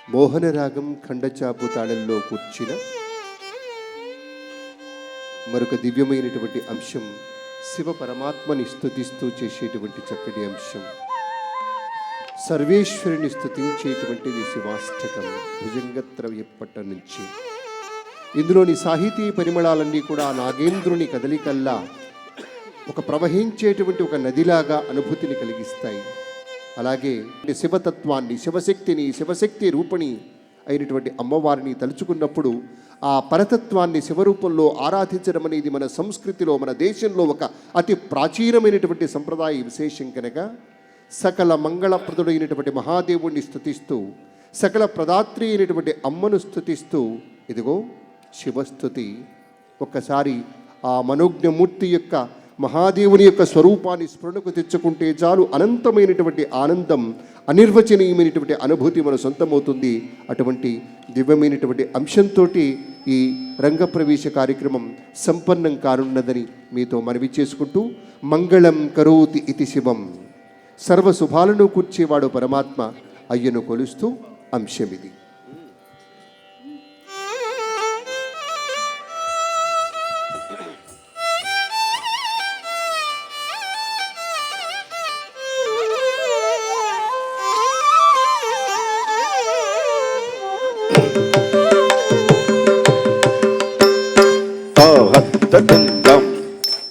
మోహనరాగం ఖండచాపు తాళంలో కూర్చిన మరొక దివ్యమైనటువంటి అంశం, శివ పరమాత్మని స్తుతిస్తూ చేసేటువంటి చక్కటి అంశం, సర్వేశ్వరుని స్తుతించేటువంటిది శివాష్టకం భుజంగత్రవ్యపట్ట నుంచి. ఇందులోని సాహితీ పరిమళాలన్నీ కూడా నాగేంద్రుని కదలికల్లా ఒక ప్రవహించేటువంటి ఒక నదిలాగా అనుభూతిని కలిగిస్తాయి. అలాగే శివతత్వాన్ని, శివశక్తిని, శివశక్తి రూపిణి అయినటువంటి అమ్మవారిని తలుచుకున్నప్పుడు ఆ పరతత్వాన్ని శివరూపంలో ఆరాధించడం అనేది మన సంస్కృతిలో, మన దేశంలో ఒక అతి ప్రాచీనమైనటువంటి సంప్రదాయ విశేషం కనుక సకల మంగళప్రదుడైనటువంటి మహాదేవుణ్ణి స్తుతిస్తూ, సకల ప్రదాత్రి అయినటువంటి అమ్మను స్తుతిస్తూ ఇదిగో శివస్తుతి. ఒక్కసారి ఆ మనోజ్ఞమూర్తి యొక్క మహాదేవుని యొక్క స్వరూపాన్ని స్మరణకు తెచ్చుకుంటే చాలు అనంతమైనటువంటి ఆనందం, అనిర్వచనీయమైనటువంటి అనుభూతి మన సొంతమవుతుంది. అటువంటి దివ్యమైనటువంటి అంశంతో ఈ రంగప్రవేశ కార్యక్రమం సంపన్నం కానున్నదని మీతో మనవి చేసుకుంటూ, మంగళం కరోతి ఇతి శివం, సర్వశుభాలను కూర్చేవాడు పరమాత్మ అయ్యను కొలుస్తూ అంశమిది.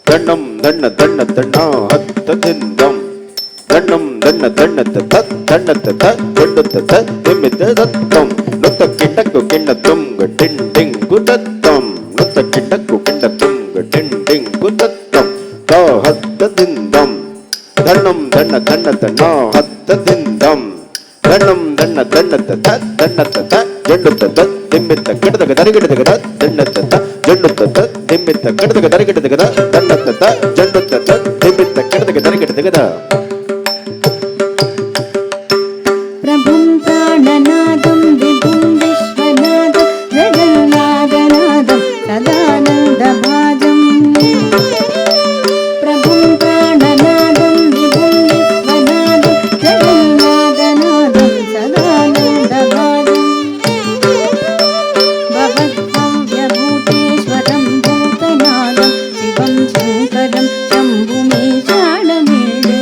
దండం దండ దండ దండ హత్త దిందం దండం దండ దండ దండ దండ తిమ్మిత దత్తం నొత్త కిండకు కిండ తుంగ టిండింగు దత్తం నొత్త కిండకు కిండ తుంగ టిండింగు దత్తం తా హత్త దిందం దండం దండ దండ దండ హత్త దిందం దండం దండ దండ దండ జండు తిమ్మిత కిడదగ దరిగిడదగ దండ జండు తిమ్మిత కిడదగ దరిగిడదగ దండ జండు తిమ్మిత కిడదగ దరిగిడదగ. ప్రభుం ప్రాణనాదం విభుం విశ్వనాదం జగన్నాథనాదం సదానందభాజం. ప్రభుం ప్రాణనాదం విభుం విశ్వనాదం జగన్నాథనాదం సదానందభాజం. భవద్భవ్యభూతేశ్వరం భూతనాదం శివం శంకరం శంభుమీశానమీడే.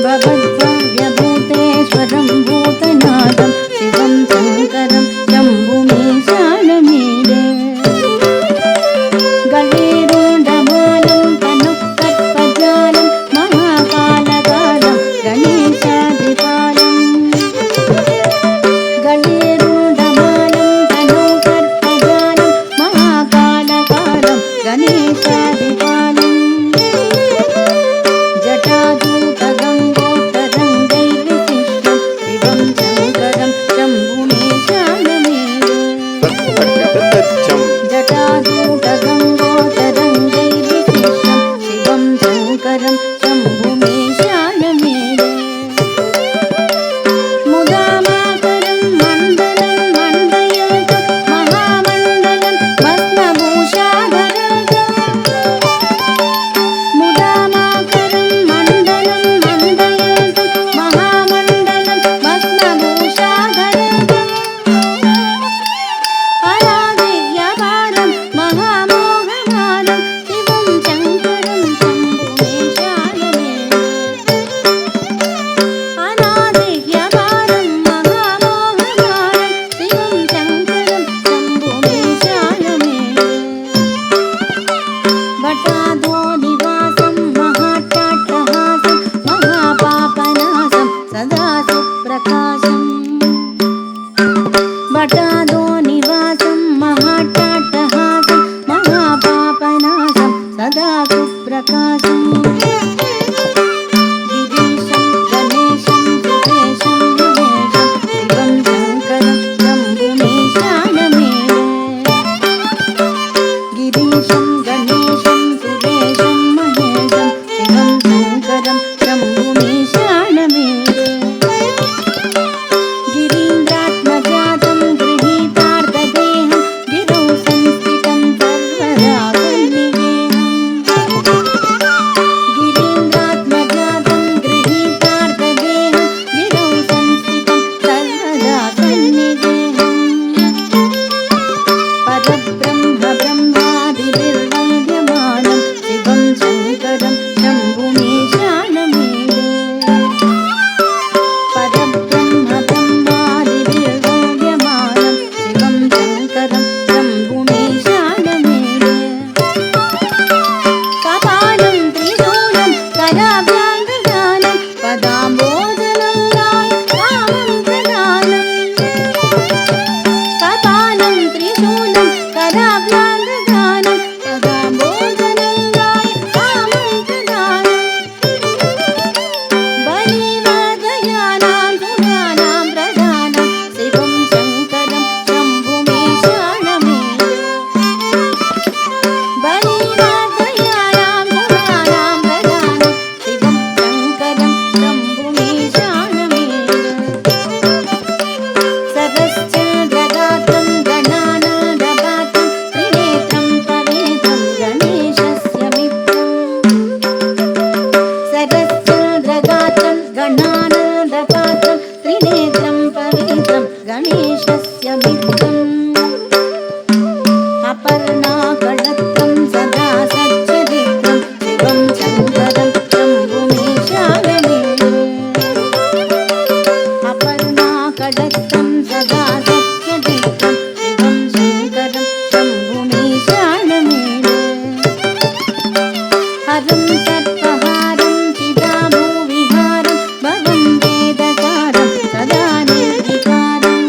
భవద్భవ్యభూతేశ్వరం భూతనాదం శివం శంకరం శంభుమీశానమీడే. గళేరుండమాలం తను కర్పజాలం మహాకాలకాలం గణేశాదిపాలం. గళేరుండమాలం తను కర్పజాలం మహాకాలకాలం గణేశాదిపాలం. జటాధూత గంగోత్తరంగై విశిష్టం శివం శంకరం శంభుమీశానమీడే. జటాధూత గంగోత్తరంగై విశిష్టం శివం శంకరం శంభుమీశానమీడే. ముదామాకరం మండలం మండయంతో మహామండలం భస్మభూషాధరంతో. ముదామాకరం మండలం మండయంతో మహామండలం భస్మభూషాధరంతో. అనాదివ్యపారం మహామోహమానం శివం శంకరం శంభుమీశానమీడే. అనాదివ్యపారం మహామోహమానం శివం శంకరం శంభుమీశానమీడే. వటాదో నివాసం మహాట్టాట్టహాసం మహాపాపనాశం సదా సుప్రకాశం. వటాదో నివాసం మహాట్టాట్టహాసం మహాపాపనాశం సదా సుప్రకాశం. గిరీశం గణేశం సురేశం మహేశం శివం శంకరం శంభుమీశానమీడే. గిరీశం గణేశం సురేశం మహేశం శివం శంకరం శంభుమీశానమీడే. गणेशस्य मित्रम् अपर्णाकळत्रं सदा सच्चरित्रं शिवं शङ्करं शम्भुमीशानमेळे अपर्णाकळत्रं सदा सच्चरित्रं शिवं शङ्करं शम्भुमीशानमेळे हरं सर्पहारं चिदाभूविहारं भवं वेदसारं सदा निर्विकारम्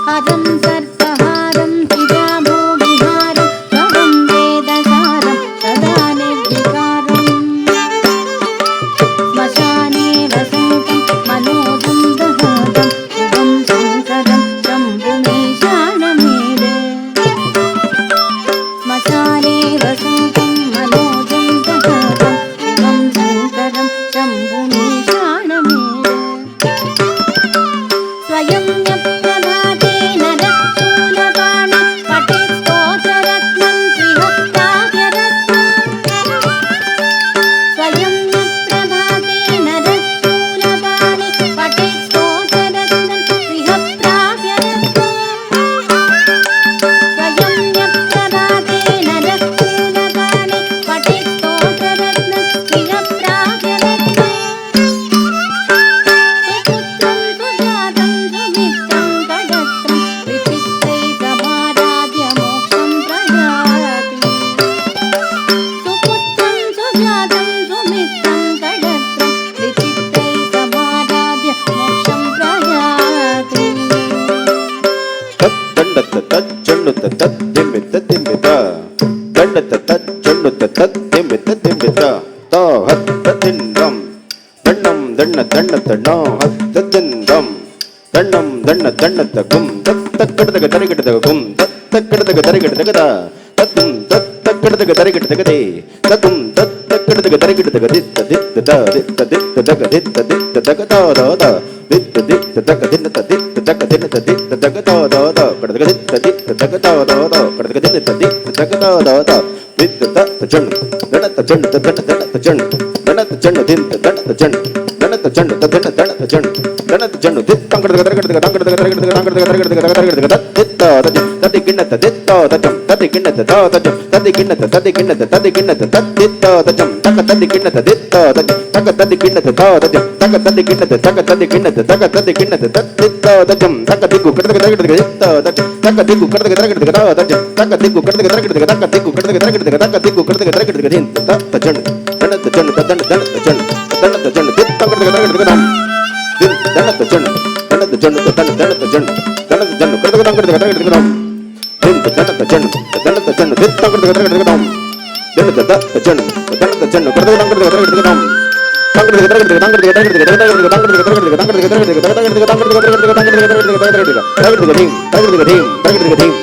हरं सर्पहारं चिदाभूविहारं भवं वेदसारं सदा निर्विकारम् श्मशाने वसन्तं मनोजं दहतं शिवं शङ्करं शम्भुमीशानमेळे श्मशाने वसन्तं मनोजं दहतं शिवं शङ्करं शम्भुमीशानमेळे स्वयं प्रभाते नरशूलपाणि पठेत् स्तोत्ररत्नं त्रिहस्ताभ्यरत्नम् स्वयं प्रभाते नरशूलपाणि पठेत् स्तोत्ररत्नं त्रिहस्ताभ्यरत्नम् स्वयं प्रभाते नरशूलपाणि पठेत् स्तोत्ररत्नं त्रिहस्ताभ्यरत्नम् सुपुत्रं सुजातं सुमित्रं कळत्रं विचित्रैः समाराध्य मोक्षं प्रयाति सुपुत्रं सुजातं सुमित्रं कळत्रं विचित्रैः समाराध्य मोक्षं प्रयाति தத்தண்டத்த தச்சண்ணுத்த தத்திமித்த திமித தண்டத்த தச்சண்ணுத்த தத்திமித்த திமித தாஹத்த திண்டம் தண்ணம் தண்ண தண்ணத்த நாஹத்த திண்டம் தண்ணம் தண்ண தண்ணத்த கும் தத்தக்கடதக தரிகடதக கும் தத்தக்கடதக தரிகடதக தத்தும் தத்தக்கடதக தரிகடதக தே தத்தும் தத்தக்கடதக தரிகடதக தித்த தித்த த தித்த தித்த தக தித்த தித்த தக தா தா தா தித்த தித்த தக தித்த தித்த தக தித்த தித்த தக தா தா தா கடதக தித்த தித்த தக தா தா தா கடதக தித்த தித்த தக தா தா தா தித்த த ஜன் தடத ஜன் தட தடத ஜன் தடத ஜன் தித்த தடத ஜன் தடத ஜன் தட தடத ஜன் தடத ஜன் தித்த கடதக தரகடதக தங்கடதக தரகடதக தங்கடதக தரகடதக தரகடதக தித்த தஜ ததி கிண்ணத்த தித்த தஜம் ததி கிண்ணத்த தா தஜம் ததி கிண்ணத்த ததி கிண்ணத்த ததி கிண்ணத்த தித்த தஜம் தக ததி கிண்ணத்த தித்த தஜம் தக ததி கிண்ணத்த தா தஜம் தக ததி கிண்ணத்த தக ததி கிண்ணத்த தக ததி கிண்ணத்த தித்த தஜம் தக திகு கடதக தரகடதக தித்த தஜம் தக திகு கடதக தரகடதக தா தஜம் தக திகு கடதக தரகடதக தக திகு கடதக தரகடதக தக திகு கடதக தரகடதக தித்த தஜன் தடத ஜன் தடத தடத ஜன் தடத ஜன் தித்த கடதக தரகடதக தம் தின் தடத ஜன் தடத ஜன் தடத தடத ஜன் தடத ஜன் கடதக தரகடதக தரகடதக தம் தின் தடத ஜன் தடத ஜன் தித்த கடதக தரகடதக தம் தின் தடத ஜன் தடத ஜன் கடதக தரகடதக தரகடதக தம் தங்கடதக தரகடதக தங்கடதக தரகடதக தரகடதக தங்கடதக தரகடதக தங்கடதக தரகடதக தரகடதக தங்கடதக தரகடதக தங்கடதக தரகடதக தரகடதக தரகடதக தீம் தரகடதக தீம் தரகடதக தீம்